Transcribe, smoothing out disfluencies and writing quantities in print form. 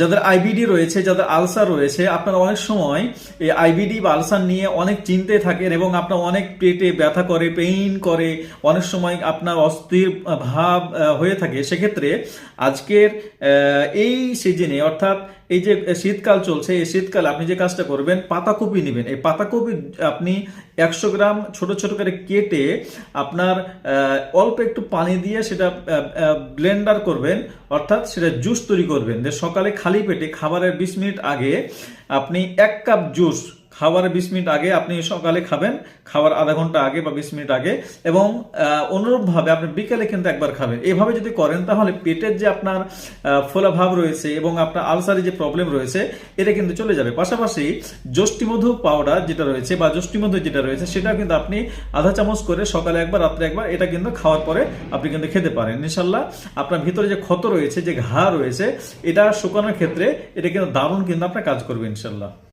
যাদের আইবিডি রয়েছে, যাদের আলসার রয়েছে, আপনারা অনেক সময় এই আইবিডি বা আলসার নিয়ে অনেক চিন্তায় থাকেন এবং আপনার অনেক পেটে ব্যথা করে, পেইন করে, অনেক সময় আপনার অস্থির ভাব হয়ে থাকে। সেক্ষেত্রে আজকের এই সিজনে, অর্থাৎ এই যে শীতকাল চলছে, এই শীতকালে আপনি যে কাজটা করবেন, পাতাকপি নেবেন। এই পাতাকপি আপনি 100 গ্রাম ছোট ছোট করে কেটে আপনার অল্প একটু পানি দিয়ে সেটা ব্লেন্ডার করবেন, অর্থাৎ সেটা জুস তৈরি করবেন। যে সকালে খালি পেটে খাবারের 20 মিনিট আগে আপনি 1 কাপ জুস, খাবারের 20 মিনিট আগে আপনি সকালে খাবেন, খাবার আধা ঘন্টা আগে বা 20 মিনিট আগে, এবং অনুরূপভাবে আপনি বিকেলে কিন্তু একবার খাবেন। এভাবে যদি করেন তাহলে পেটের যে আপনার ফোলা ভাব রয়েছে এবং আপনার আলসারের যে প্রবলেম রয়েছে এটা কিন্তু চলে যাবে। পাশাপাশি যষ্টিমধু পাউডার যেটা রয়েছে বা যষ্টিমধু যেটা রয়েছে সেটা কিন্তু আপনি আধা চামচ করে সকালে একবার, রাত্রে একবার, এটা কিন্তু খাওয়ার পরে আপনি কিন্তু খেতে পারেন। ইনশাল্লাহ আপনার ভিতরে যে ক্ষত রয়েছে, যে ঘা রয়েছে, এটা শুকানোর ক্ষেত্রে এটা কিন্তু দারুণ কিন্তু আপনার কাজ করবে ইনশাল্লাহ।